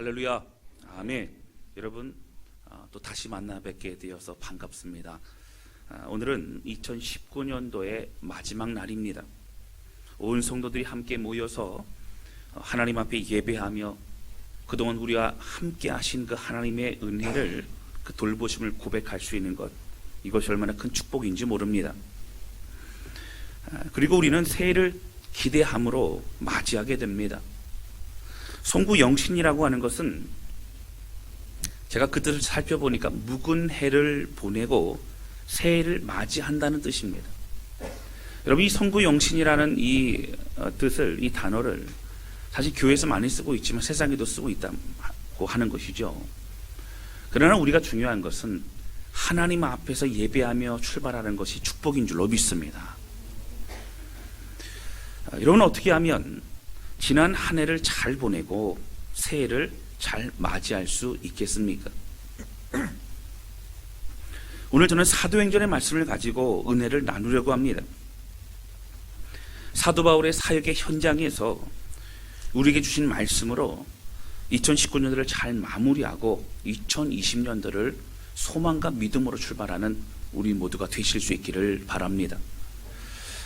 할렐루야, 아멘. 여러분 또 다시 만나 뵙게 되어서 반갑습니다. 오늘은 2019년도의 마지막 날입니다. 온 성도들이 함께 모여서 하나님 앞에 예배하며 그동안 우리와 함께 하신 그 하나님의 은혜를, 그 돌보심을 고백할 수 있는 것, 이것이 얼마나 큰 축복인지 모릅니다. 그리고 우리는 새해를 기대함으로 맞이하게 됩니다. 송구영신이라고 하는 것은 제가 그 뜻을 살펴보니까 묵은 해를 보내고 새해를 맞이한다는 뜻입니다. 여러분, 이 송구영신이라는 이 뜻을, 이 단어를 사실 교회에서 많이 쓰고 있지만 세상에도 쓰고 있다고 하는 것이죠. 그러나 우리가 중요한 것은 하나님 앞에서 예배하며 출발하는 것이 축복인 줄로 믿습니다. 여러분, 어떻게 하면 지난 한 해를 잘 보내고 새해를 잘 맞이할 수 있겠습니까? 오늘 저는 사도행전의 말씀을 가지고 은혜를 나누려고 합니다. 사도 바울의 사역의 현장에서 우리에게 주신 말씀으로 2019년도를 잘 마무리하고 2020년도를 소망과 믿음으로 출발하는 우리 모두가 되실 수 있기를 바랍니다.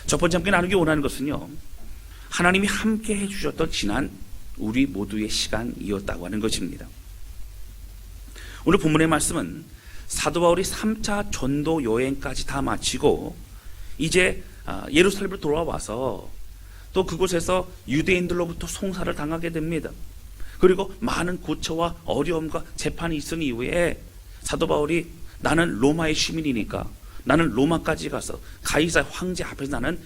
첫 번째 함께 나누기 원하는 것은요, 하나님이 함께 해주셨던 지난 우리 모두의 시간이었다고 하는 것입니다. 오늘 본문의 말씀은 사도 바울이 3차 전도 여행까지 다 마치고 이제 예루살렘으로 돌아와서 또 그곳에서 유대인들로부터 송사를 당하게 됩니다. 그리고 많은 고초와 어려움과 재판이 있은 이후에 사도 바울이 나는 로마의 시민이니까 나는 로마까지 가서 가이사 황제 앞에서 나는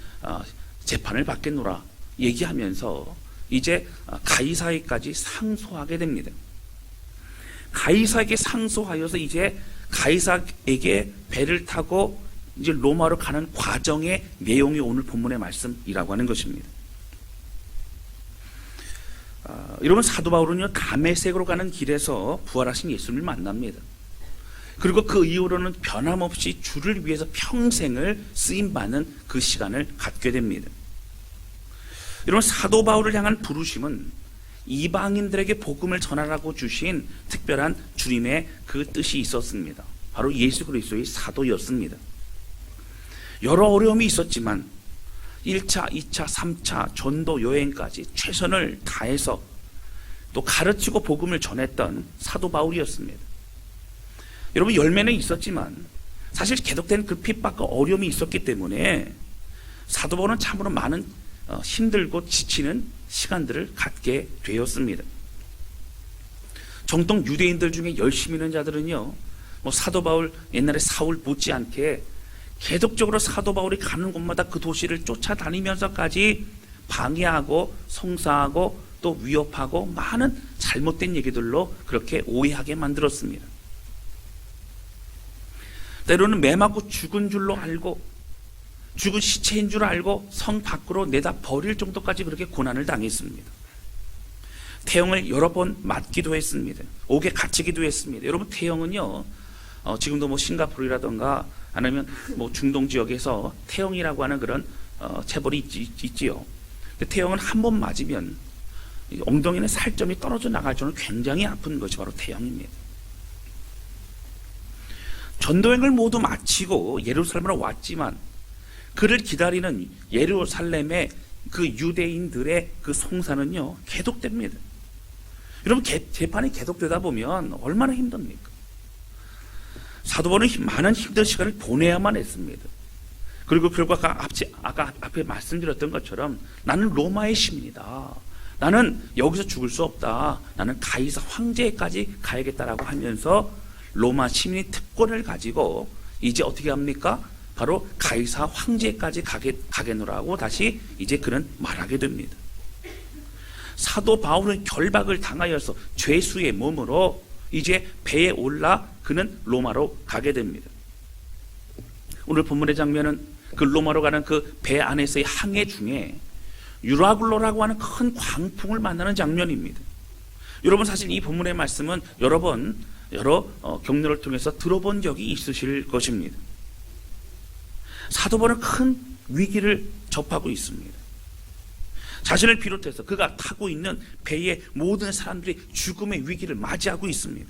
재판을 받겠노라 얘기하면서 이제 가이사에까지 상소하게 됩니다. 가이사에게 상소하여서 이제 가이사에게 배를 타고 이제 로마로 가는 과정의 내용이 오늘 본문의 말씀이라고 하는 것입니다. 여러분, 사도 바울은요, 다메섹으로 가는 길에서 부활하신 예수님을 만납니다. 그리고 그 이후로는 변함없이 주를 위해서 평생을 쓰임받는 그 시간을 갖게 됩니다. 여러분, 사도 바울을 향한 부르심은 이방인들에게 복음을 전하라고 주신 특별한 주님의 그 뜻이 있었습니다. 바로 예수 그리스도의 사도였습니다. 여러 어려움이 있었지만 1차, 2차, 3차 전도 여행까지 최선을 다해서 또 가르치고 복음을 전했던 사도 바울이었습니다. 여러분, 열매는 있었지만 사실 계속된 그 핍박과 어려움이 있었기 때문에 사도 바울은 참으로 많은 힘들고 지치는 시간들을 갖게 되었습니다. 정통 유대인들 중에 열심히 있는 자들은요, 사도 바울, 옛날에 사울 못지않게 계속적으로 사도 바울이 가는 곳마다 그 도시를 쫓아다니면서까지 방해하고 송사하고 또 위협하고 많은 잘못된 얘기들로 그렇게 오해하게 만들었습니다. 때로는 매 맞고 죽은 줄로 알고 죽은 시체인 줄 알고 성 밖으로 내다 버릴 정도까지 그렇게 고난을 당했습니다. 태형을 여러 번 맞기도 했습니다. 옥에 갇히기도 했습니다. 여러분, 태형은요, 지금도 싱가포르라던가 아니면 중동 지역에서 태형이라고 하는 그런 체벌이 있지요. 근데 태형은 한 번 맞으면 엉덩이는 살점이 떨어져 나갈 정도로 굉장히 아픈 것이 바로 태형입니다. 전도행을 모두 마치고 예루살렘으로 왔지만 그를 기다리는 예루살렘의 그 유대인들의 그 송사는요, 계속됩니다. 여러분, 재판이 계속되다 보면 얼마나 힘듭니까? 사도 바울은 많은 힘든 시간을 보내야만 했습니다. 그리고 결과가 아까 앞에 말씀드렸던 것처럼 나는 로마의 시민이다. 나는 여기서 죽을 수 없다. 나는 가이사 황제까지 가야겠다라고 하면서 로마 시민의 특권을 가지고 이제 어떻게 합니까? 바로 가이사 황제까지 가겠노라고 다시 이제 그는 말하게 됩니다. 사도 바울은 결박을 당하여서 죄수의 몸으로 이제 배에 올라 그는 로마로 가게 됩니다. 오늘 본문의 장면은 그 로마로 가는 그 배 안에서의 항해 중에 유라굴로라고 하는 큰 광풍을 만나는 장면입니다. 여러분, 사실 이 본문의 말씀은 여러 경로를 통해서 들어본 적이 있으실 것입니다. 사도 바울은 큰 위기를 접하고 있습니다. 자신을 비롯해서 그가 타고 있는 배의 모든 사람들이 죽음의 위기를 맞이하고 있습니다.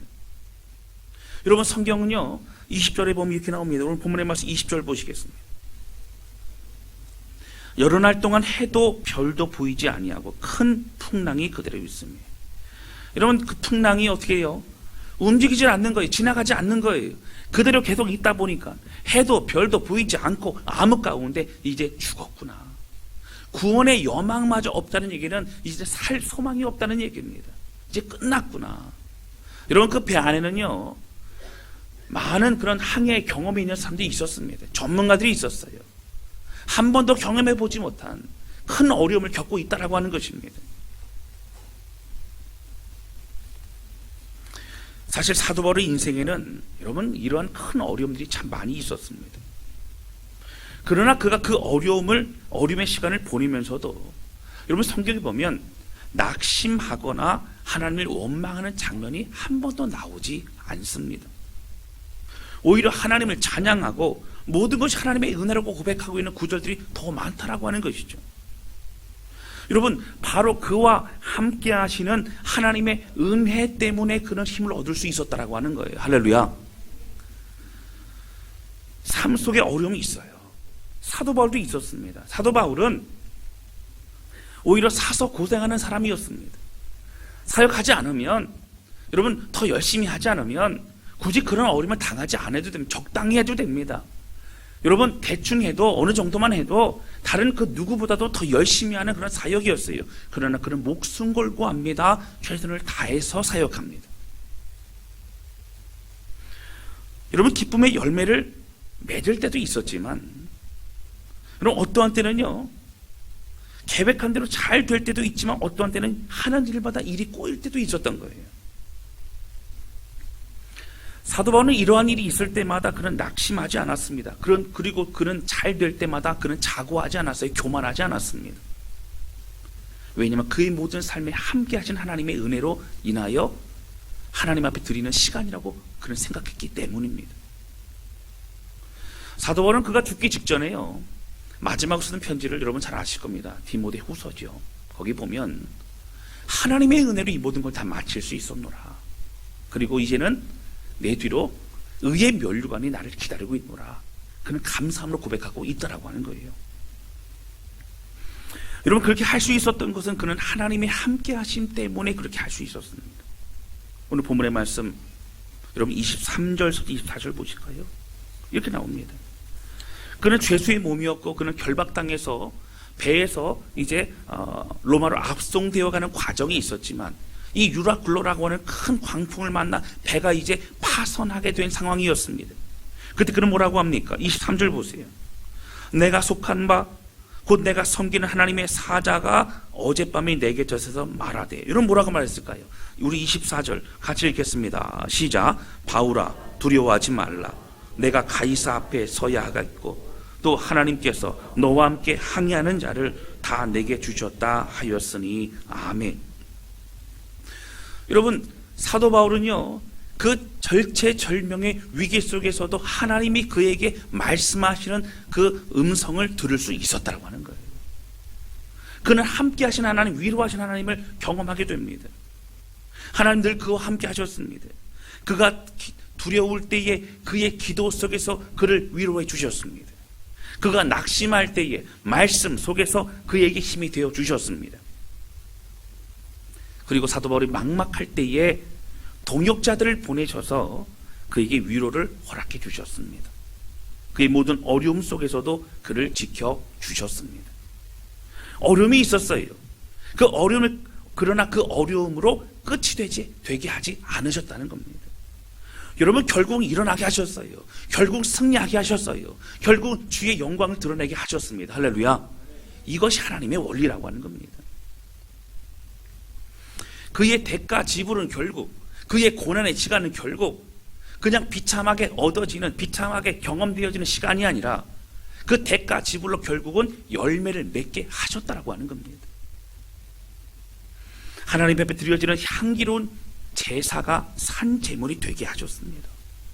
여러분, 성경은요 20절에 보면 이렇게 나옵니다. 오늘 본문의 말씀 20절 보시겠습니다. 여러 날 동안 해도 별도 보이지 아니하고 큰 풍랑이 그대로 있습니다. 여러분, 그 풍랑이 어떻게 해요? 움직이질 않는 거예요. 지나가지 않는 거예요. 그대로 계속 있다 보니까 해도 별도 보이지 않고 암흑 가운데 이제 죽었구나. 구원의 여망마저 없다는 얘기는 이제 살 소망이 없다는 얘기입니다. 이제 끝났구나. 여러분, 그 배 안에는요 많은 그런 항해 경험이 있는 사람들이 있었습니다. 전문가들이 있었어요. 한 번도 경험해 보지 못한 큰 어려움을 겪고 있다라고 하는 것입니다. 사실 사도 바울의 인생에는 여러분 이러한 큰 어려움들이 참 많이 있었습니다. 그러나 그가 그 어려움의 시간을 보내면서도 여러분 성경에 보면 낙심하거나 하나님을 원망하는 장면이 한 번도 나오지 않습니다. 오히려 하나님을 찬양하고 모든 것이 하나님의 은혜라고 고백하고 있는 구절들이 더 많다라고 하는 것이죠. 여러분, 바로 그와 함께 하시는 하나님의 은혜 때문에 그런 힘을 얻을 수 있었다라고 하는 거예요. 할렐루야. 삶 속에 어려움이 있어요. 사도 바울도 있었습니다. 사도 바울은 오히려 사서 고생하는 사람이었습니다. 사역하지 않으면, 여러분 더 열심히 하지 않으면 굳이 그런 어려움을 당하지 않아도 됩니다. 적당히 해도 됩니다. 여러분, 대충 해도 어느 정도만 해도 다른 그 누구보다도 더 열심히 하는 그런 사역이었어요. 그러나 그는 목숨 걸고 합니다. 최선을 다해서 사역합니다. 여러분, 기쁨의 열매를 맺을 때도 있었지만, 여러분 어떠한 때는요 계획한 대로 잘 될 때도 있지만 어떠한 때는 하는 일마다 일이 꼬일 때도 있었던 거예요. 사도 바울은 이러한 일이 있을 때마다 그는 낙심하지 않았습니다. 그리고 그는 잘 될 때마다 그는 자고하지 않았어요. 교만하지 않았습니다. 왜냐하면 그의 모든 삶에 함께 하신 하나님의 은혜로 인하여 하나님 앞에 드리는 시간이라고 그는 생각했기 때문입니다. 사도 바울은 그가 죽기 직전에요 마지막으로 쓰는 편지를 여러분 잘 아실 겁니다. 디모데 후서죠. 거기 보면 하나님의 은혜로 이 모든 걸 다 마칠 수 있었노라. 그리고 이제는 내 뒤로 의의 면류관이 나를 기다리고 있노라. 그는 감사함으로 고백하고 있다라고 하는 거예요. 여러분, 그렇게 할 수 있었던 것은 그는 하나님의 함께 하심 때문에 그렇게 할 수 있었습니다. 오늘 본문의 말씀 여러분 23절부터 24절 보실까요? 이렇게 나옵니다. 그는 죄수의 몸이었고 그는 결박당해서 배에서 이제 로마로 압송되어 가는 과정이 있었지만 이 유라굴로라고 하는 큰 광풍을 만나 배가 이제 파선하게 된 상황이었습니다. 그때 그는 뭐라고 합니까? 23절 보세요. 내가 속한 바 곧 내가 섬기는 하나님의 사자가 어젯밤에 내게 젖어서 말하되. 이런 뭐라고 말했을까요? 우리 24절 같이 읽겠습니다. 시작. 바울아 두려워하지 말라. 내가 가이사 앞에 서야 하겠고 또 하나님께서 너와 함께 항해하는 자를 다 내게 주셨다 하였으니 아멘. 여러분, 사도 바울은요 그 절체절명의 위기 속에서도 하나님이 그에게 말씀하시는 그 음성을 들을 수 있었다고 하는 거예요. 그는 함께 하신 하나님, 위로하신 하나님을 경험하게 됩니다. 하나님 늘 그와 함께 하셨습니다. 그가 두려울 때에 그의 기도 속에서 그를 위로해 주셨습니다. 그가 낙심할 때에 말씀 속에서 그에게 힘이 되어 주셨습니다. 그리고 사도 바울이 막막할 때에 동역자들을 보내셔서 그에게 위로를 허락해 주셨습니다. 그의 모든 어려움 속에서도 그를 지켜 주셨습니다. 어려움이 있었어요. 그러나 그 어려움으로 끝이 되게 하지 않으셨다는 겁니다. 여러분, 결국 일어나게 하셨어요. 결국 승리하게 하셨어요. 결국 주의 영광을 드러내게 하셨습니다. 할렐루야. 이것이 하나님의 원리라고 하는 겁니다. 그의 대가 지불은 결국, 그의 고난의 시간은 결국 그냥 비참하게 얻어지는, 비참하게 경험되어지는 시간이 아니라 그 대가 지불로 결국은 열매를 맺게 하셨다라고 하는 겁니다. 하나님 앞에 드려지는 향기로운 제사가 산 제물이 되게 하셨습니다.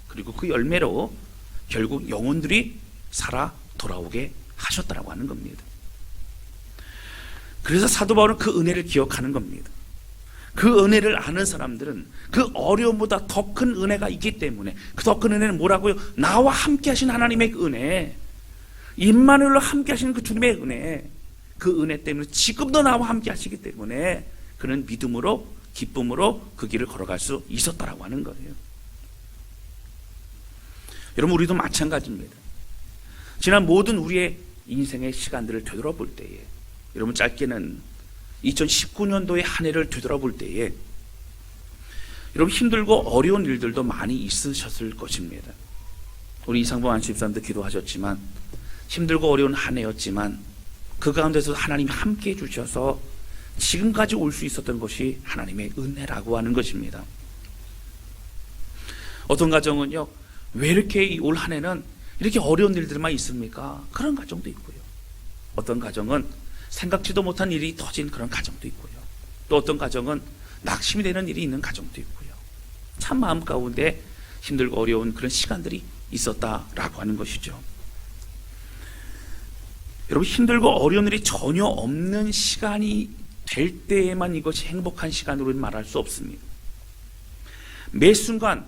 그리고 그 열매로 결국 영혼들이 살아 돌아오게 하셨다라고 하는 겁니다. 그래서 사도 바울은 그 은혜를 기억하는 겁니다. 그 은혜를 아는 사람들은 그 어려움보다 더 큰 은혜가 있기 때문에, 그 더 큰 은혜는 뭐라고요? 나와 함께 하신 하나님의 그 은혜, 임마누엘로 함께 하시는 그 주님의 은혜, 그 은혜 때문에 지금도 나와 함께 하시기 때문에 그는 믿음으로, 기쁨으로 그 길을 걸어갈 수 있었다라고 하는 거예요. 여러분, 우리도 마찬가지입니다. 지난 모든 우리의 인생의 시간들을 되돌아볼 때에, 여러분 짧게는 2019년도의 한 해를 되돌아볼 때에 여러분 힘들고 어려운 일들도 많이 있으셨을 것입니다. 우리 이상봉 안수집사님도 기도하셨지만 힘들고 어려운 한 해였지만 그 가운데서 하나님이 함께 해주셔서 지금까지 올 수 있었던 것이 하나님의 은혜라고 하는 것입니다. 어떤 가정은요, 왜 이렇게 올 한 해는 이렇게 어려운 일들만 있습니까? 그런 가정도 있고요. 어떤 가정은 생각지도 못한 일이 터진 그런 가정도 있고요. 또 어떤 가정은 낙심이 되는 일이 있는 가정도 있고요. 참 마음 가운데 힘들고 어려운 그런 시간들이 있었다라고 하는 것이죠. 여러분, 힘들고 어려운 일이 전혀 없는 시간이 될 때에만 이것이 행복한 시간으로는 말할 수 없습니다. 매 순간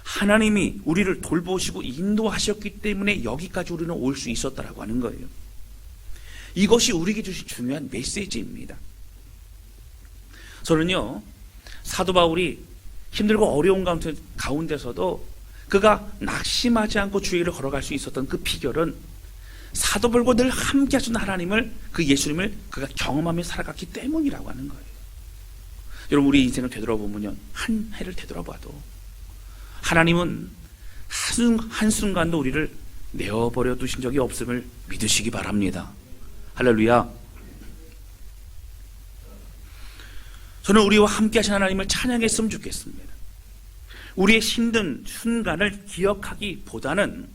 하나님이 우리를 돌보시고 인도하셨기 때문에 여기까지 우리는 올 수 있었다라고 하는 거예요. 이것이 우리에게 주신 중요한 메시지입니다. 저는요, 사도 바울이 힘들고 어려운 가운데서도 그가 낙심하지 않고 주의 길을 걸어갈 수 있었던 그 비결은 사도 바울과 늘 함께 하신 하나님을, 그 예수님을 그가 경험하며 살아갔기 때문이라고 하는 거예요. 여러분, 우리 인생을 되돌아보면요, 한 해를 되돌아봐도 하나님은 한순간도 우리를 내어버려 두신 적이 없음을 믿으시기 바랍니다. 할렐루야. 저는 우리와 함께 하신 하나님을 찬양했으면 좋겠습니다. 우리의 힘든 순간을 기억하기보다는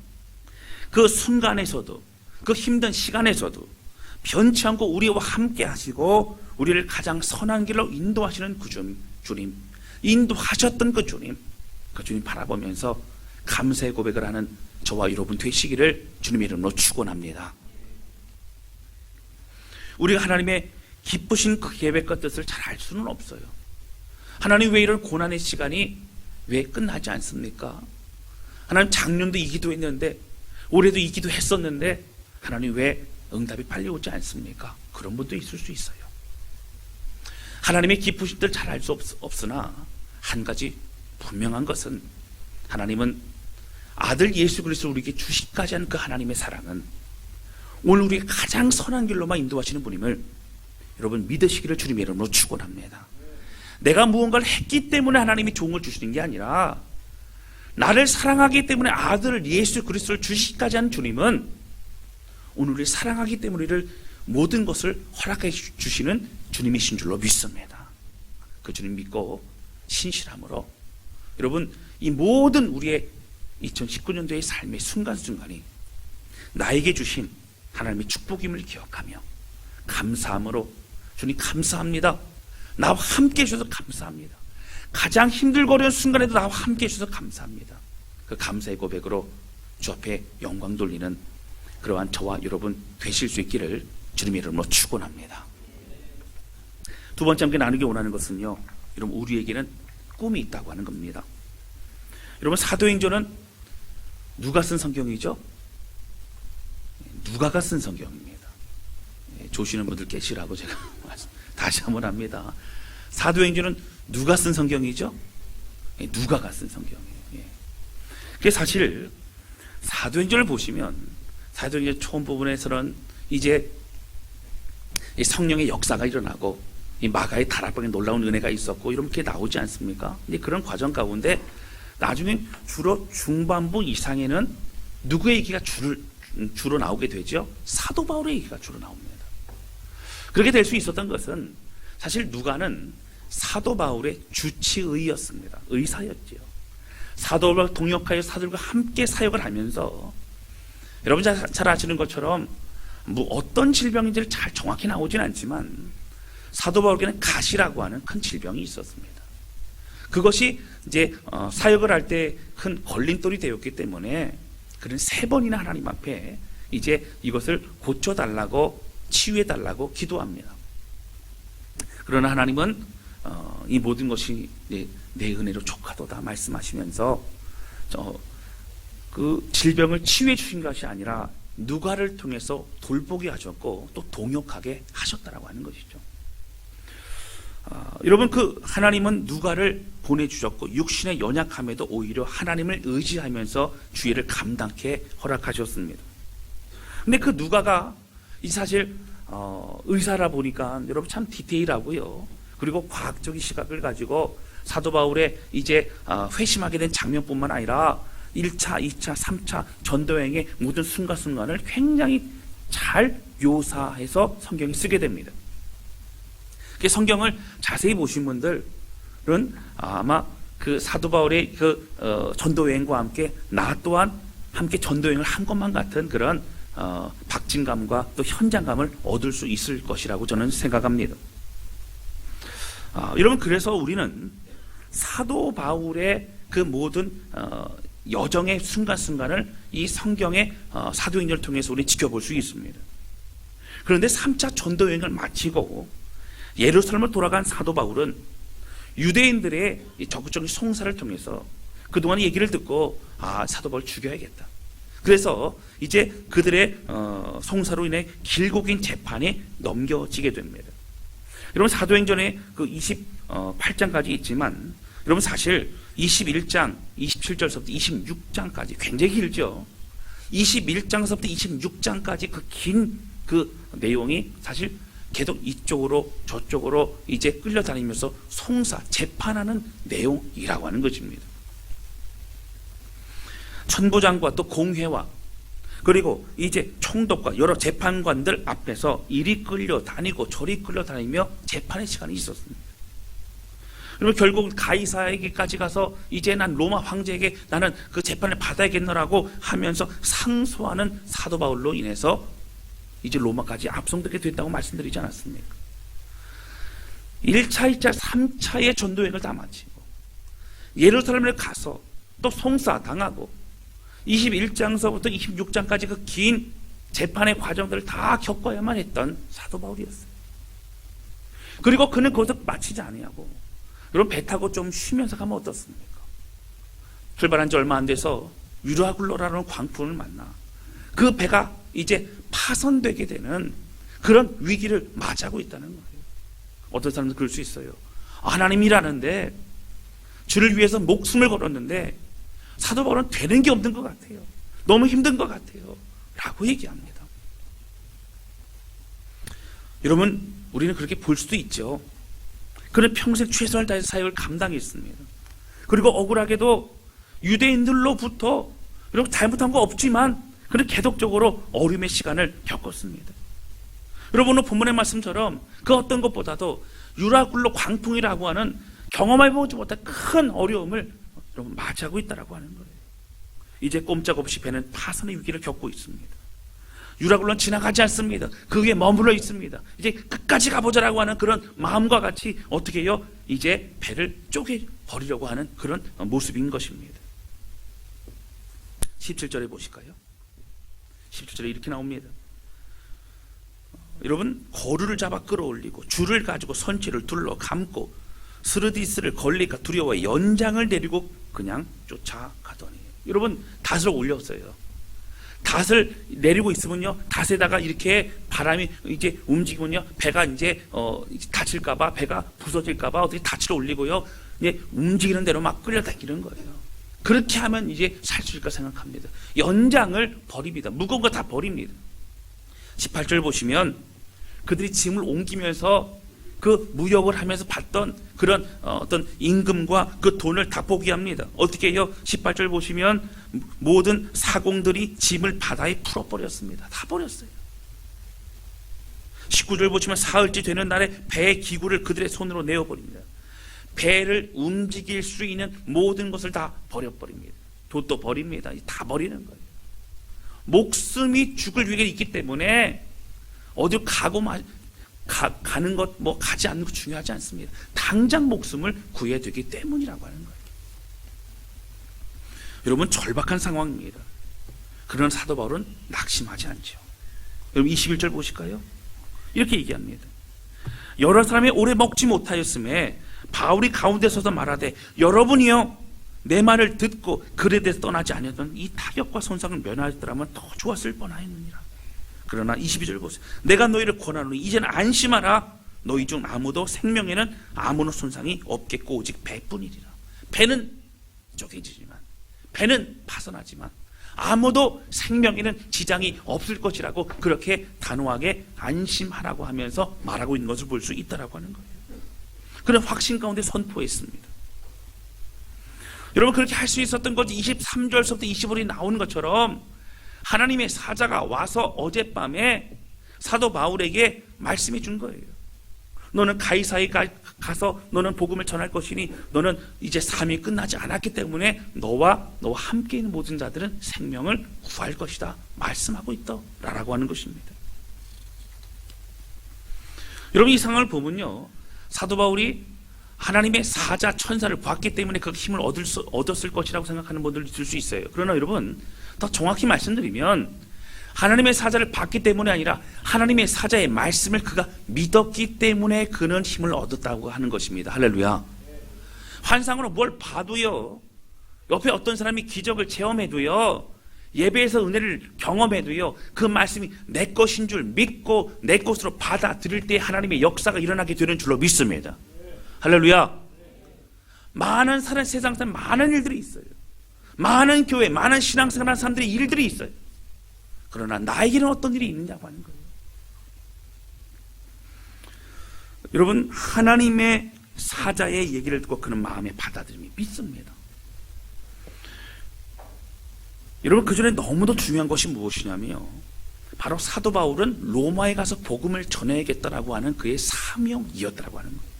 그 순간에서도, 그 힘든 시간에서도 변치 않고 우리와 함께 하시고 우리를 가장 선한 길로 인도하시는 그 주님, 인도하셨던 그 주님 바라보면서 감사의 고백을 하는 저와 여러분 되시기를 주님의 이름으로 축원합니다. 우리가 하나님의 기쁘신 그 계획과 뜻을 잘 알 수는 없어요. 하나님, 왜 이런 고난의 시간이 왜 끝나지 않습니까? 하나님, 작년도 이 기도했는데, 올해도 이 기도했었는데 하나님 왜 응답이 빨리 오지 않습니까? 그런 분도 있을 수 있어요. 하나님의 기쁘신 뜻을 잘 알 수 없으나 한 가지 분명한 것은, 하나님은 아들 예수 그리스도를 우리에게 주시기까지 한 그 하나님의 사랑은 오늘 우리의 가장 선한 길로만 인도하시는 분임을 여러분 믿으시기를 주님의 이름으로 축원합니다. 내가 무언가를 했기 때문에 하나님이 종을 주시는 게 아니라, 나를 사랑하기 때문에 아들 예수 그리스도를 주시기까지 한 주님은 오늘 우리를 사랑하기 때문에 우리를 모든 것을 허락해 주시는 주님이신 줄로 믿습니다. 그 주님 믿고 신실함으로 여러분, 이 모든 우리의 2019년도의 삶의 순간순간이 나에게 주신 하나님의 축복임을 기억하며 감사함으로, 주님 감사합니다, 나와 함께 해주셔서 감사합니다, 가장 힘들고 어려운 순간에도 나와 함께 해주셔서 감사합니다, 그 감사의 고백으로 주 앞에 영광 돌리는 그러한 저와 여러분 되실 수 있기를 주님의 이름으로 축원합니다. 두 번째 함께 나누기 원하는 것은요, 여러분 우리에게는 꿈이 있다고 하는 겁니다. 여러분, 사도행전은 누가 쓴 성경이죠? 누가가 쓴 성경입니다. 조시는 분들 계시라고 제가 다시 한번 합니다. 사도행전은 누가 쓴 성경이죠? 누가가 쓴 성경이에요. 그게 사실 사도행전을 보시면, 사도행전 처음 부분에서는 이제 성령의 역사가 일어나고 이 마가의 다락방에 놀라운 은혜가 있었고 이렇게 나오지 않습니까? 근데 그런 과정 가운데 나중에 주로 중반부 이상에는 누구의 얘기가 주로 나오게 되죠? 사도 바울의 얘기가 주로 나옵니다. 그렇게 될 수 있었던 것은 사실 누가는 사도 바울의 주치의였습니다. 의사였죠. 사도 바울과 동역하여 사도들과 함께 사역을 하면서, 여러분 잘 아시는 것처럼 뭐 어떤 질병인지를 잘 정확히 나오진 않지만 사도 바울에게는 가시라고 하는 큰 질병이 있었습니다. 그것이 이제 사역을 할 때 큰 걸림돌이 되었기 때문에 그는 3번이나 하나님 앞에 이제 이것을 고쳐달라고 치유해달라고 기도합니다. 그러나 하나님은 이 모든 것이 내 은혜로 족하도다 말씀하시면서 그 질병을 치유해 주신 것이 아니라 누가를 통해서 돌보게 하셨고 또 동역하게 하셨다라고 하는 것이죠. 여러분, 그 하나님은 누가를 보내주셨고 육신의 연약함에도 오히려 하나님을 의지하면서 주의를 감당케 허락하셨습니다. 근데 그 누가가 사실 의사라 보니까 여러분 참 디테일하고요, 그리고 과학적인 시각을 가지고 사도 바울의 이제 회심하게 된 장면뿐만 아니라 1차, 2차, 3차 전도여행의 모든 순간순간을 굉장히 잘 묘사해서 성경이 쓰게 됩니다. 성경을 자세히 보신 분들은 아마 그 사도 바울의 그 전도여행과 함께 나 또한 함께 전도여행을 한 것만 같은 그런 박진감과 또 현장감을 얻을 수 있을 것이라고 저는 생각합니다. 여러분, 그래서 우리는 사도 바울의 그 모든 여정의 순간순간을 이 성경의 사도행전을 통해서 우리 지켜볼 수 있습니다. 그런데 3차 전도여행을 마치고 예루살렘을 돌아간 사도 바울은 유대인들의 적극적인 송사를 통해서 그동안의 얘기를 듣고 사도 바울 죽여야겠다. 그래서 이제 그들의 송사로 인해 길고 긴 재판이 넘겨지게 됩니다. 여러분, 사도행전에 그 28장까지 있지만 여러분 사실 21장 27절서부터 26장까지 굉장히 길죠. 21장서부터 26장까지 그 긴 그 내용이 사실 계속 이쪽으로 저쪽으로 이제 끌려다니면서 송사, 재판하는 내용이라고 하는 것입니다. 천부장과 또 공회와 그리고 이제 총독과 여러 재판관들 앞에서 이리 끌려다니고 저리 끌려다니며 재판의 시간이 있었습니다. 그리고 결국 가이사에게까지 가서 이제 난 로마 황제에게 나는 그 재판을 받아야겠노라고 하면서 상소하는 사도 바울로 인해서 이제 로마까지 압송되게 됐다고 말씀드리지 않았습니까? 1차, 2차, 3차의 전도여행을 다 마치고 예루살렘을 가서 또 송사 당하고 21장서부터 26장까지 그 긴 재판의 과정들을 다 겪어야만 했던 사도 바울이었어요. 그리고 그는 거기서 마치지 아니하고 여러분, 배 타고 좀 쉬면서 가면 어떻습니까? 출발한 지 얼마 안 돼서 유라굴로라는 광풍을 만나 그 배가 이제 파손되게 되는 그런 위기를 맞이하고 있다는 거예요. 어떤 사람들은 그럴 수 있어요. 하나님이라는데 주를 위해서 목숨을 걸었는데 사도 바울은 되는 게 없는 것 같아요. 너무 힘든 것 같아요. 라고 얘기합니다. 여러분, 우리는 그렇게 볼 수도 있죠. 그는 평생 최선을 다해서 사역을 감당했습니다. 그리고 억울하게도 유대인들로부터 여러분 잘못한 거 없지만 그는 계속적으로 어려움의 시간을 겪었습니다. 여러분, 오늘 본문의 말씀처럼 그 어떤 것보다도 유라굴로 광풍이라고 하는 경험해보지 못한 큰 어려움을 여러분 맞이하고 있다라고 하는 거예요. 이제 꼼짝없이 배는 파손의 위기를 겪고 있습니다. 유라굴로는 지나가지 않습니다. 그 위에 머물러 있습니다. 이제 끝까지 가보자라고 하는 그런 마음과 같이 어떻게 해요? 이제 배를 쪼개버리려고 하는 그런 모습인 것입니다. 17절에 보실까요? 17절에 이렇게 나옵니다. 여러분, 거루를 잡아 끌어올리고 줄을 가지고 선체를 둘러 감고 스르디스를 걸릴까 두려워 연장을 내리고 그냥 쫓아가더니, 여러분, 닷을 올렸어요. 닷을 내리고 있으면요, 닷에다가 이렇게 바람이 이제 움직이면요, 배가 이제 다칠까봐, 배가 부서질까봐 어떻게 닷을 올리고요, 이제 움직이는 대로 막 끌려다니는 거예요. 그렇게 하면 이제 살 수 있을까 생각합니다. 연장을 버립니다. 무거운 거 다 버립니다. 18절 보시면 그들이 짐을 옮기면서 그 무역을 하면서 받던 그런 어떤 임금과 그 돈을 다 포기합니다. 어떻게 해요? 18절 보시면 모든 사공들이 짐을 바다에 풀어버렸습니다. 다 버렸어요. 19절 보시면 사흘째 되는 날에 배의 기구를 그들의 손으로 내어버립니다. 배를 움직일 수 있는 모든 것을 다 버려버립니다. 돛도 버립니다. 다 버리는 거예요. 목숨이 죽을 위기가 있기 때문에 어디 가는 것, 뭐 가지 않는 것 중요하지 않습니다. 당장 목숨을 구해야 되기 때문이라고 하는 거예요. 여러분, 절박한 상황입니다. 그러나 사도 바울은 낙심하지 않죠. 여러분, 21절 보실까요? 이렇게 얘기합니다. 여러 사람이 오래 먹지 못하였음에 바울이 가운데 서서 말하되 여러분이요 내 말을 듣고 글에 대해서 떠나지 아니하던 이 타격과 손상을 면하였더라면 더 좋았을 뻔하였느니라. 그러나 22절 보세요. 내가 너희를 권하노니 이제는 안심하라. 너희 중 아무도 생명에는 아무런 손상이 없겠고 오직 배뿐이리라. 배는 쪼개지지만, 배는 파손하지만 아무도 생명에는 지장이 없을 것이라고 그렇게 단호하게 안심하라고 하면서 말하고 있는 것을 볼 수 있다라고 하는 거예요. 그런 확신 가운데 선포했습니다. 여러분, 그렇게 할 수 있었던 것이 23절부터 25절이 나오는 것처럼 하나님의 사자가 와서 어젯밤에 사도 바울에게 말씀해 준 거예요. 너는 가이사에 가서 너는 복음을 전할 것이니 너는 이제 삶이 끝나지 않았기 때문에 너와 함께 있는 모든 자들은 생명을 구할 것이다 말씀하고 있다라고 하는 것입니다. 여러분, 이 상황을 보면요, 사도 바울이 하나님의 사자 천사를 봤기 때문에 그 힘을 얻었을 것이라고 생각하는 분들이 있을 수 있어요. 그러나 여러분, 더 정확히 말씀드리면 하나님의 사자를 봤기 때문이 아니라 하나님의 사자의 말씀을 그가 믿었기 때문에 그는 힘을 얻었다고 하는 것입니다. 할렐루야. 환상으로 뭘 봐도요, 옆에 어떤 사람이 기적을 체험해도요, 예배에서 은혜를 경험해도요, 그 말씀이 내 것인 줄 믿고 내 것으로 받아들일 때 하나님의 역사가 일어나게 되는 줄로 믿습니다. 할렐루야. 많은 세상 사람 많은 일들이 있어요. 많은 교회, 많은 신앙생활하는 사람들의 일들이 있어요. 그러나 나에게는 어떤 일이 있느냐고 하는 거예요. 여러분, 하나님의 사자의 얘기를 듣고 그는 마음에 받아들임이 믿습니다. 여러분, 그 전에 너무도 중요한 것이 무엇이냐면요, 바로 사도 바울은 로마에 가서 복음을 전해야겠다라고 하는 그의 사명이었다라고 하는 거예요.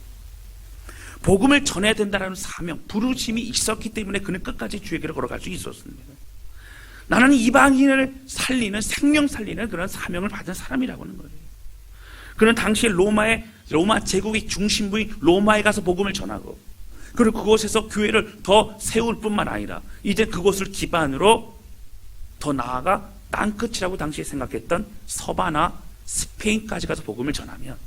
복음을 전해야 된다라는 사명, 부르심이 있었기 때문에 그는 끝까지 주의 길을 걸어갈 수 있었습니다. 나는 이방인을 살리는, 생명 살리는 그런 사명을 받은 사람이라고 하는 거예요. 그는 당시에 로마 제국의 중심부인 로마에 가서 복음을 전하고, 그리고 그곳에서 교회를 더 세울 뿐만 아니라 이제 그곳을 기반으로 더 나아가 땅끝이라고 당시에 생각했던 서바나 스페인까지 가서 복음을 전하면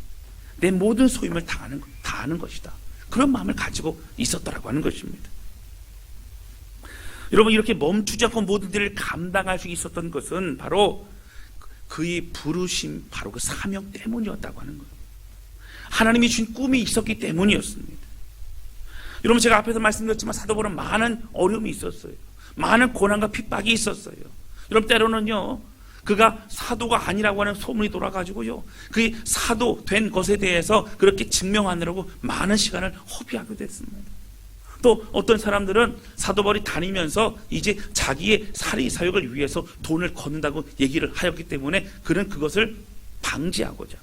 내 모든 소임을 다하는 것이다. 그런 마음을 가지고 있었다라고 하는 것입니다. 여러분, 이렇게 멈추지 않고 모든 일을 감당할 수 있었던 것은 바로 그의 부르심, 바로 그 사명 때문이었다고 하는 거예요. 하나님이 주신 꿈이 있었기 때문이었습니다. 여러분, 제가 앞에서 말씀드렸지만 사도 바울은 많은 어려움이 있었어요. 많은 고난과 핍박이 있었어요. 여러분, 때로는요, 그가 사도가 아니라고 하는 소문이 돌아가지고요, 그의 사도 된 것에 대해서 그렇게 증명하느라고 많은 시간을 허비하게 됐습니다. 또 어떤 사람들은 사도 바울이 다니면서 이제 자기의 사리 사역을 위해서 돈을 걷는다고 얘기를 하였기 때문에 그는 그것을 방지하고자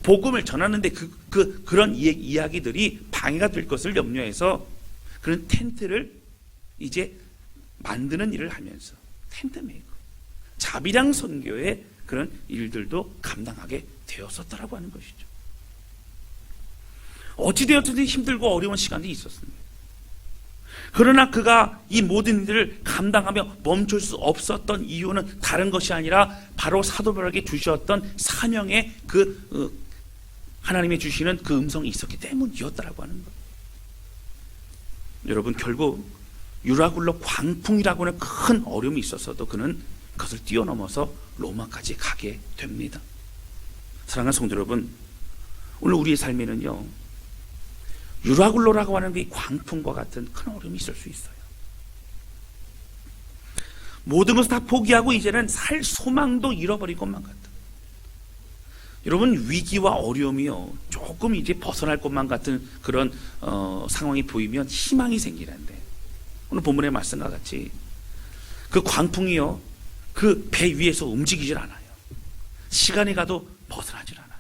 복음을 전하는데 그런 이야기들이 방해가 될 것을 염려해서 그는 텐트를 이제 만드는 일을 하면서 텐트 메이커, 자비랑 선교의 그런 일들도 감당하게 되었었다라고 하는 것이죠. 어찌되었든지 힘들고 어려운 시간이 있었습니다. 그러나 그가 이 모든 일을 감당하며 멈출 수 없었던 이유는 다른 것이 아니라 바로 사도 바울에게 주셨던 사명의 하나님이 주시는 그 음성이 있었기 때문이었다라고 하는 거예요. 여러분, 결국 유라굴로 광풍이라고 하는 큰 어려움이 있었어도 그는 그것을 뛰어넘어서 로마까지 가게 됩니다. 사랑하는 성도 여러분, 오늘 우리의 삶에는요, 유라굴로라고 하는 이 광풍과 같은 큰 어려움이 있을 수 있어요. 모든 것을 다 포기하고 이제는 살 소망도 잃어버릴 것만 같은, 여러분, 위기와 어려움이요, 조금 이제 벗어날 것만 같은 그런 상황이 보이면 희망이 생기는데, 오늘 본문의 말씀과 같이 그 광풍이요, 그 배 위에서 움직이질 않아요. 시간이 가도 벗어나질 않아요.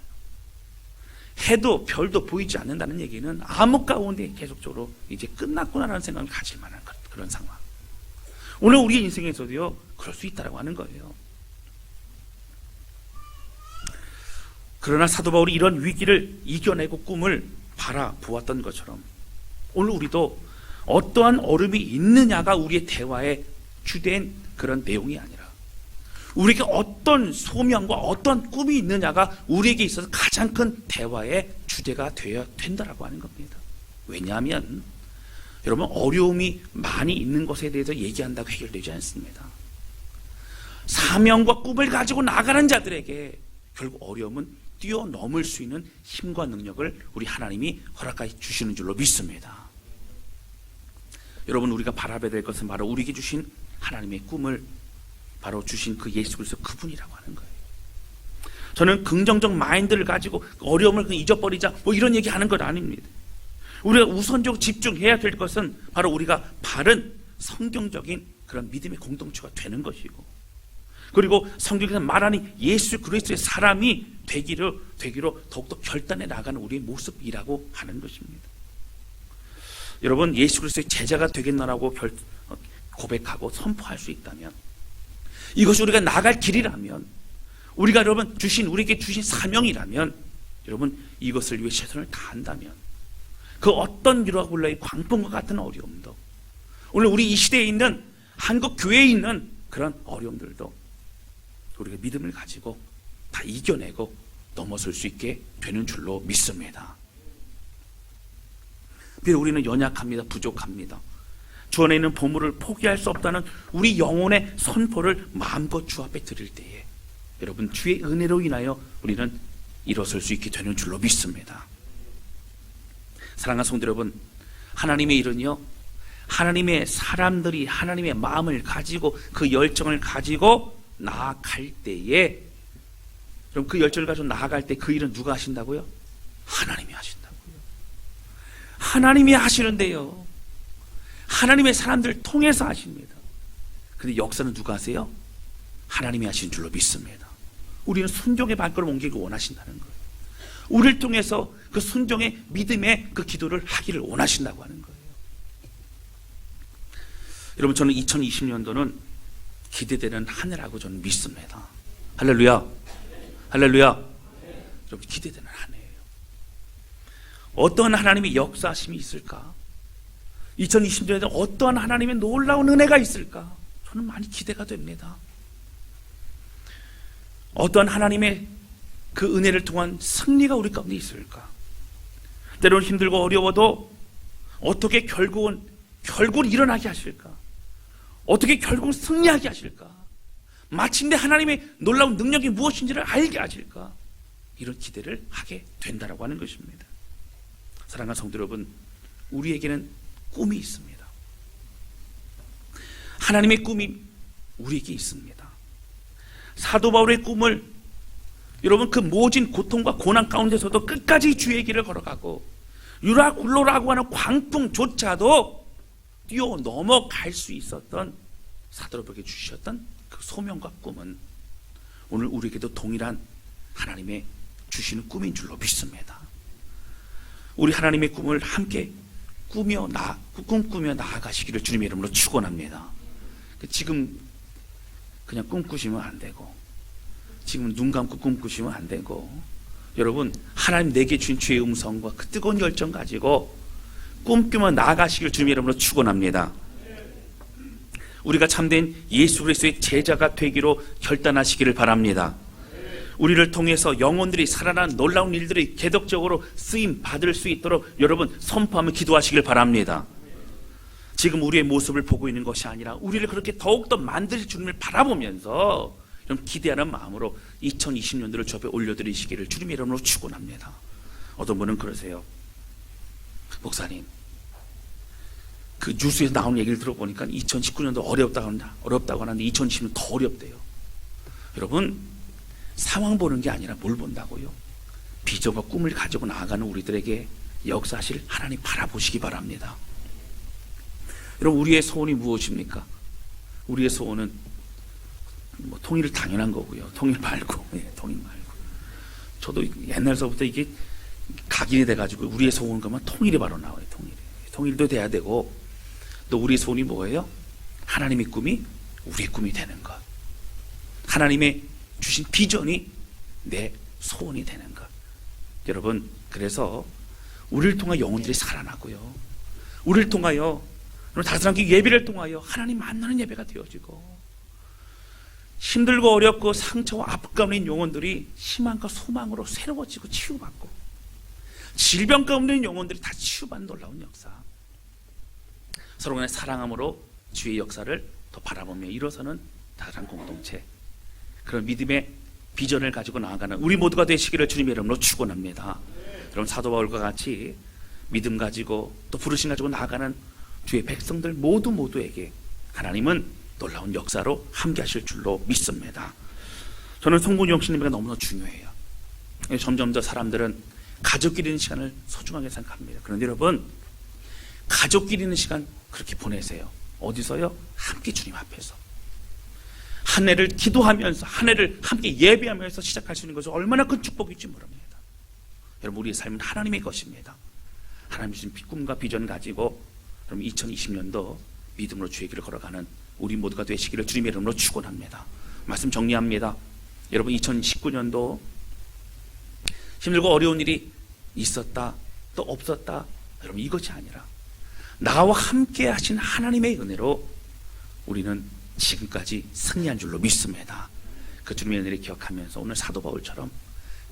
해도 별도 보이지 않는다는 얘기는 암흑 가운데 계속적으로 이제 끝났구나라는 생각을 가질 만한 그런 상황. 오늘 우리의 인생에서도요, 그럴 수 있다고 하는 거예요. 그러나 사도 바울이 이런 위기를 이겨내고 꿈을 바라보았던 것처럼 오늘 우리도 어떠한 어려움이 있느냐가 우리의 대화의 주된 그런 내용이 아니라 우리에게 어떤 소명과 어떤 꿈이 있느냐가 우리에게 있어서 가장 큰 대화의 주제가 되어야 된다라고 하는 겁니다. 왜냐하면 여러분, 어려움이 많이 있는 것에 대해서 얘기한다고 해결되지 않습니다. 사명과 꿈을 가지고 나가는 자들에게 결국 어려움은 뛰어넘을 수 있는 힘과 능력을 우리 하나님이 허락해 주시는 줄로 믿습니다. 여러분, 우리가 바라봐야 될 것은 바로 우리에게 주신 하나님의 꿈을 바로 주신 그 예수 그리스도 그분이라고 하는 거예요. 저는 긍정적 마인드를 가지고 어려움을 잊어버리자 뭐 이런 얘기하는 건 아닙니다. 우리가 우선적으로 집중해야 될 것은 바로 우리가 바른 성경적인 그런 믿음의 공동체가 되는 것이고, 그리고 성경에서 말하는 예수 그리스도의 사람이 되기로 더욱더 결단해 나가는 우리의 모습이라고 하는 것입니다. 여러분, 예수 그리스도의 제자가 되겠노라고 고백하고 선포할 수 있다면, 이것이 우리가 나갈 길이라면, 우리가 여러분 우리에게 주신 사명이라면, 여러분 이것을 위해 최선을 다한다면 그 어떤 유라굴라의 광풍과 같은 어려움도, 오늘 우리 이 시대에 있는 한국 교회에 있는 그런 어려움들도 우리가 믿음을 가지고 다 이겨내고 넘어설 수 있게 되는 줄로 믿습니다. 비록 우리는 연약합니다. 부족합니다. 주 안에 있는 보물을 포기할 수 없다는 우리 영혼의 선포를 마음껏 주 앞에 드릴 때에 여러분, 주의 은혜로 인하여 우리는 일어설 수 있게 되는 줄로 믿습니다. 사랑하는 성도 여러분, 하나님의 일은요, 하나님의 사람들이 하나님의 마음을 가지고 그 열정을 가지고 나아갈 때에, 그럼 그 열정을 가지고 나아갈 때 그 일은 누가 하신다고요? 하나님이 하신다고요. 하나님이 하시는데요, 하나님의 사람들을 통해서 하십니다. 근데 역사는 누가 하세요? 하나님이 하시는 줄로 믿습니다. 우리는 순종의 발걸음 옮기기 원하신다는 거예요. 우리를 통해서 그 순종의 믿음의 그 기도를 하기를 원하신다고 하는 거예요. 여러분, 저는 2020년도는 기대되는 한 해라고 저는 믿습니다. 할렐루야, 할렐루야. 여러분, 기대되는 한 해예요. 어떠한 하나님의 역사하심이 있을까? 2020년에는 어떠한 하나님의 놀라운 은혜가 있을까? 저는 많이 기대가 됩니다. 어떠한 하나님의 그 은혜를 통한 승리가 우리 가운데 있을까? 때로는 힘들고 어려워도 어떻게 결국은 일어나게 하실까? 어떻게 결국 승리하게 하실까? 마침내 하나님의 놀라운 능력이 무엇인지를 알게 하실까? 이런 기대를 하게 된다라고 하는 것입니다. 사랑하는 성도 여러분, 우리에게는 꿈이 있습니다. 하나님의 꿈이 우리에게 있습니다. 사도 바울의 꿈을 여러분, 그 모진 고통과 고난 가운데서도 끝까지 주의 길을 걸어가고 유라굴로라고 하는 광풍조차도 뛰어넘어갈 수 있었던 사도들에게 주셨던 그 소명과 꿈은 오늘 우리에게도 동일한 하나님의 주시는 꿈인 줄로 믿습니다. 우리 하나님의 꿈을 함께 꿈꾸며 나아가시기를 주님의 이름으로 축원합니다. 지금 그냥 꿈꾸시면 안 되고, 지금 눈 감고 꿈꾸시면 안 되고, 여러분, 하나님 내게 주신 주의 음성과 그 뜨거운 열정 가지고 꿈꾸며 나아가시길 주님의 이름으로 축원합니다. 우리가 참된 예수 그리스도의 제자가 되기로 결단하시기를 바랍니다. 우리를 통해서 영혼들이 살아난 놀라운 일들이 계속적으로 쓰임 받을 수 있도록 여러분 선포하며 기도하시길 바랍니다. 지금 우리의 모습을 보고 있는 것이 아니라 우리를 그렇게 더욱더 만드실 주님을 바라보면서 좀 기대하는 마음으로 2020년도를 주 앞에 올려드리시기를 주님의 이름으로 축원합니다. 어떤 분은 그러세요. 목사님, 그 뉴스에서 나오는 얘기를 들어보니까 2019년도 어렵다고 하는데 2020년 더 어렵대요. 여러분, 상황 보는 게 아니라 뭘 본다고요? 비전과 꿈을 가지고 나아가는 우리들에게 역사하실 하나님 바라보시기 바랍니다. 여러분, 우리의 소원이 무엇입니까? 우리의 소원은 뭐 통일을 당연한 거고요. 통일 말고, 통일 말고. 저도 옛날서부터 이게 각인이 돼가지고 우리의 소원 그러면 통일이 바로 나와요. 통일도 돼야 되고, 또 우리의 소원이 뭐예요? 하나님의 꿈이 우리의 꿈이 되는 것. 하나님의 주신 비전이 내 소원이 되는 것. 여러분, 그래서 우리를 통하여 영혼들이 살아나고요, 우리를 통하여 다른 사람께 예배를 통하여 하나님 만나는 예배가 되어지고, 힘들고 어렵고 상처와 아픔 가운데 있는 영혼들이 희망과 소망으로 새로워지고 치유받고, 질병 가운데 있는 영혼들이 다 치유받는 놀라운 역사. 서로 간의 사랑함으로 주의 역사를 더 바라보며 일어서는 다른 공동체, 그런 믿음의 비전을 가지고 나아가는 우리 모두가 되시기를 주님의 이름으로 축원합니다. 여러분, 사도 바울과 같이 믿음 가지고 또 부르심 가지고 나아가는 주의 백성들 모두에게 하나님은 놀라운 역사로 함께 하실 줄로 믿습니다. 저는 성부 영신님이 너무나 중요해요. 점점 더 사람들은 가족끼리 있는 시간을 소중하게 생각합니다. 그런데 여러분, 가족끼리 있는 시간 그렇게 보내세요. 어디서요? 함께 주님 앞에서 한 해를 기도하면서, 한 해를 함께 예배하면서 시작할 수 있는 것은 얼마나 큰 축복일지 모릅니다. 여러분, 우리의 삶은 하나님의 것입니다. 하나님 주신 꿈과 비전 가지고 여러분 2020년도 믿음으로 주의 길을 걸어가는 우리 모두가 되시기를 주님의 이름으로 축원합니다. 말씀 정리합니다. 여러분, 2019년도 힘들고 어려운 일이 있었다 또 없었다, 여러분 이것이 아니라 나와 함께 하신 하나님의 은혜로 우리는 지금까지 승리한 줄로 믿습니다. 그 주님의 은혜를 기억하면서 오늘 사도 바울처럼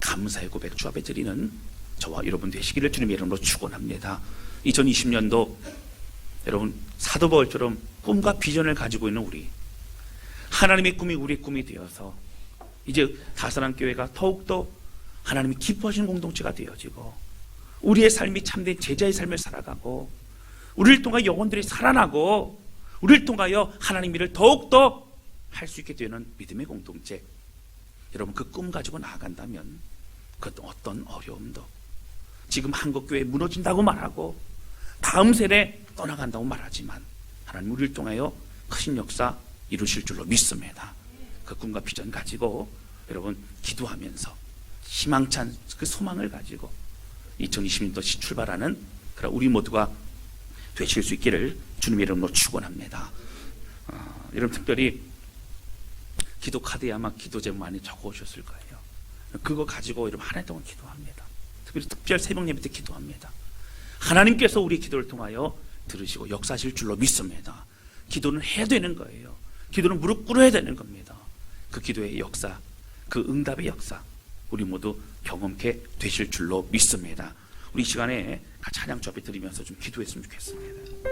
감사의 고백 주 앞에 드리는 저와 여러분 되시기를 주님의 이름으로 축원합니다. 2020년도 여러분, 사도 바울처럼 꿈과 비전을 가지고 있는 우리, 하나님의 꿈이 우리의 꿈이 되어서 이제 다사랑 교회가 더욱더 하나님이 기뻐하시는 공동체가 되어지고, 우리의 삶이 참된 제자의 삶을 살아가고, 우리를 통하여 영혼들이 살아나고, 우리를 통하여 하나님 일을 더욱더 할 수 있게 되는 믿음의 공동체, 여러분 그 꿈 가지고 나아간다면 그 어떤 어려움도, 지금 한국교회 무너진다고 말하고 다음 세대 떠나간다고 말하지만 하나님 우리를 통하여 크신 역사 이루실 줄로 믿습니다. 그 꿈과 비전 가지고 여러분 기도하면서 희망찬 그 소망을 가지고 2020년도 출발하는 그런 우리 모두가 되실 수 있기를 주님의 이름으로 축원합니다. 여러분, 특별히 기도 카드에 아마 기도 제목 많이 적어 오셨을 거예요. 그거 가지고 여러분 한 해 동안 기도합니다. 특별히 특별 새벽 예배 때 기도합니다. 하나님께서 우리 기도를 통하여 들으시고 역사하실 줄로 믿습니다. 기도는 해야 되는 거예요. 기도는 무릎 꿇어야 되는 겁니다. 그 기도의 역사, 그 응답의 역사 우리 모두 경험케 되실 줄로 믿습니다. 우리 이 시간에 찬양 주 앞에 드리면서 좀 기도했으면 좋겠습니다.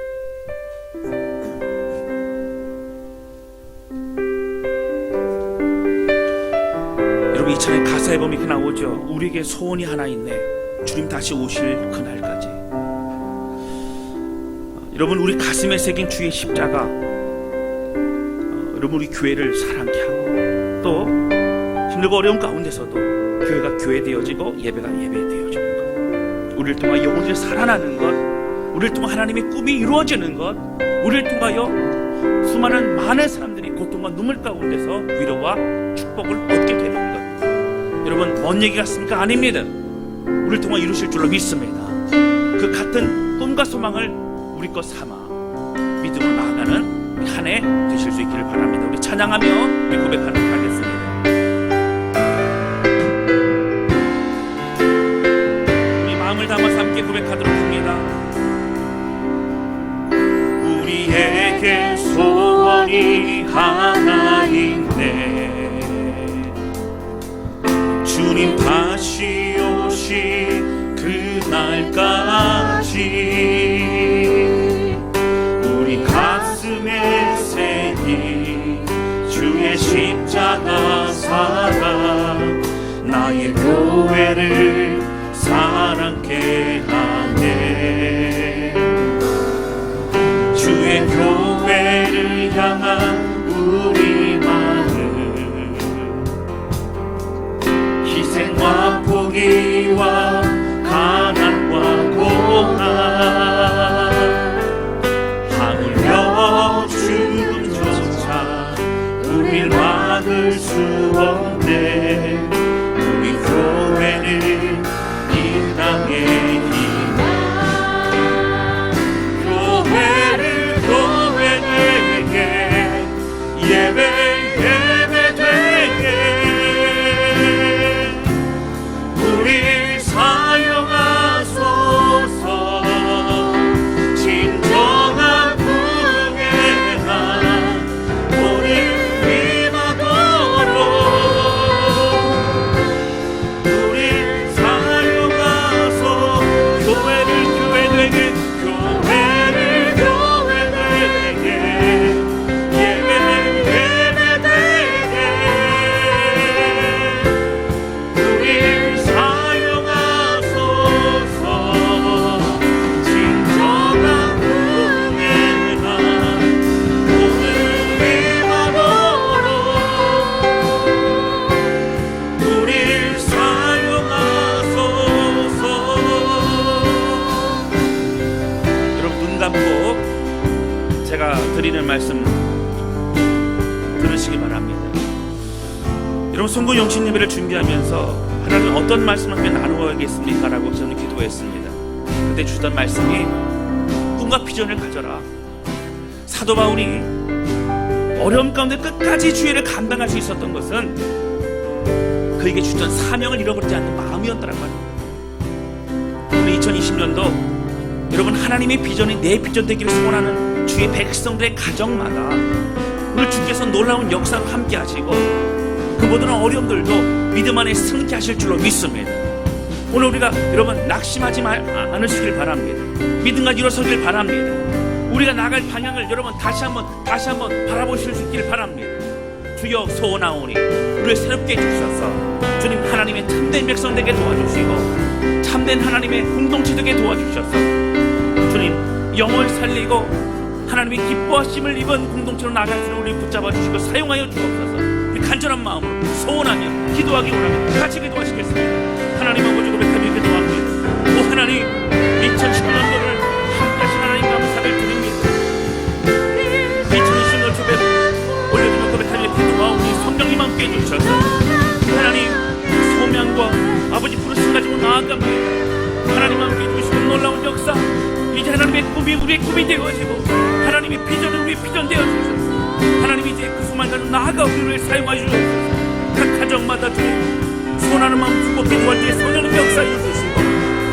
여러분, 이 찬양 가사에 보면 이렇게 나오죠. 우리에게 소원이 하나 있네, 주님 다시 오실 그날까지. 여러분, 우리 가슴에 새긴 주의 십자가, 여러분 우리 교회를 사랑케 하고, 또 힘들고 어려운 가운데서도 교회가 교회 되어지고 예배가 예배 되어지는 것, 우리를 통하여 영혼들이 살아나는 것, 우리를 통하여 하나님의 꿈이 이루어지는 것, 우리를 통하여 수많은 많은 사람들이 고통과 눈물 가운데서 위로와 축복을 얻게 되는 것. 여러분, 먼 얘기 같습니까? 아닙니다. 우리를 통하여 이루실 줄로 믿습니다. 그 같은 꿈과 소망을 우리 것 삼아 믿음으로 나아가는 한 해 되실 수 있기를 바랍니다. 우리 찬양하며 우리 고백하도록 하겠습니다. 우리 마음을 담아서 함께 고백하도록 합니다. 우리에게 소원이 하나 있네, 주님 다시 오실 그날까지. 우리 가슴에 새긴 주의 십자가 사랑, 나의 교회를 사랑케 하네. 주의 교회를 향한 우리 마음, 희생과 포기와 가난과 고난, 하물며 죽음조차 우릴 막을 수 없네. 우리 교회는 이 땅의 희망, 교회를 교회에게 붙잡고 제가 드리는 말씀 들으시기 바랍니다. 여러분, 송구 영신 예배를 준비하면서 하나님 어떤 말씀을 함께 나누어야겠습니까? 라고 저는 기도했습니다. 그때 주던 말씀이 꿈과 비전을 가져라. 사도 바울이 어려움 가운데 끝까지 주의를 감당할 수 있었던 것은 그에게 주던 사명을 잃어버리지 않는 마음이었다는 말입니다. 우리 2020년도 여러분, 하나님의 비전이 내 비전 되기를 소원하는 주의 백성들의 가정마다 오늘 주께서 놀라운 역사로 함께 하시고 그 모든 어려움들도 믿음 안에 승리케 하실 줄로 믿습니다. 오늘 우리가 여러분 낙심하지 않으시길 바랍니다. 믿음과 일어서길 바랍니다. 우리가 나갈 방향을 여러분 다시 한번 바라보실 수 있길 바랍니다. 주여 소원하오니 우리를 새롭게 해주셔서 주님 하나님의 참된 백성 되게 도와주시고 참된 하나님의 공동체 되게 도와주셔서 주님 영을 살리고 하나님의 기뻐하심을 입은 공동체로 나갈 수 있는 우리를 붙잡아 주시고 사용하여 주옵소서. 우리 간절한 마음으로 소원하며 기도하기 원하며 같이 기도하시겠습니다. 하나님 아버지 고백하며 기도합니다. 오 하나님, 2019년도를 함께 하신 하나님 감사를 드립니다. 2020년 주변 올려드리며 고백하며 기도하오니 성령님 함께 해주셔서 하나님 소명과 아버지 부르심 가지고 나아갑니다. 하나님 함께 해주시고 놀라운 역사, 이제 하나님의 꿈이 우리의 꿈이 되어지고 하나님의 비전은 우리의 비전 되어주셔서 하나님 이제 그 수만 가지고 나아가 우리를 사용하여 주옵소서. 각 가정마다 주님 소원하는 마음 축복해 주할 때 성령의 역사해 주시고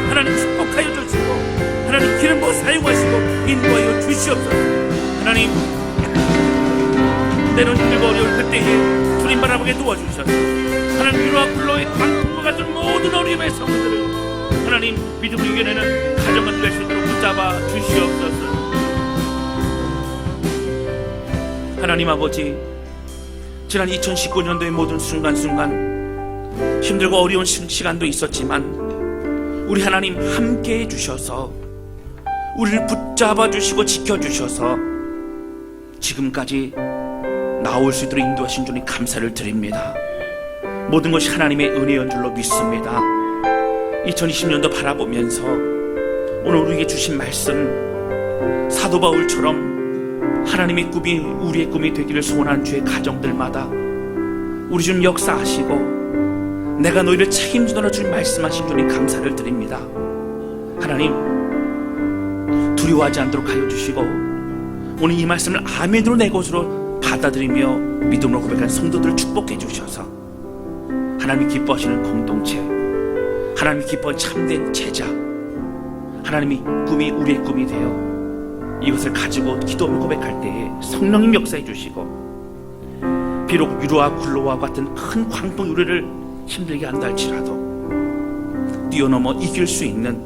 하나님 축복하여 주시고 하나님 기름 부어 사용하시고 인도하여 주시옵소서. 하나님 때론 힘들고 어려울 그때에 주님 바라보게 도와주셔서 하나님 위로와 굴로의 광풍과 같은 모든 어려움의 성도들을 하나님 믿음으로 이겨내는 가정을 될 수 있도록 붙잡아 주시옵소서. 하나님 아버지, 지난 2019년도의 모든 순간순간 힘들고 어려운 시간도 있었지만 우리 하나님 함께 해주셔서 우리를 붙잡아 주시고 지켜주셔서 지금까지 나올 수 있도록 인도하신 주님 감사를 드립니다. 모든 것이 하나님의 은혜인 줄로 믿습니다. 2020년도 바라보면서 오늘 우리에게 주신 말씀, 사도 바울처럼 하나님의 꿈이 우리의 꿈이 되기를 소원하는 주의 가정들마다 우리 주님 역사하시고 내가 너희를 책임지노라 주님 말씀하신 주님 감사를 드립니다. 하나님 두려워하지 않도록 하여 주시고 오늘 이 말씀을 아멘으로 내 것으로 받아들이며 믿음으로 고백하는 성도들을 축복해 주셔서 하나님이 기뻐하시는 공동체, 하나님이 기뻐하는 참된 제자, 하나님이 꿈이 우리의 꿈이 되어 이것을 가지고 기도하며 고백할 때에 성령님 역사해 주시고 비록 유로와 굴로와 같은 큰 광풍이 우리를 힘들게 한다 할지라도 뛰어넘어 이길 수 있는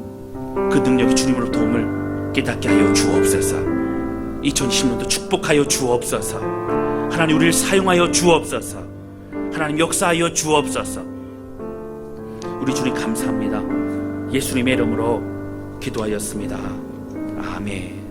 그 능력이 주님으로 도움을 깨닫게 하여 주옵소서. 2020년도 축복하여 주옵소서. 하나님 우리를 사용하여 주옵소서. 하나님 역사하여 주옵소서. 우리 주님 감사합니다. 예수님의 이름으로 기도하였습니다. 아멘.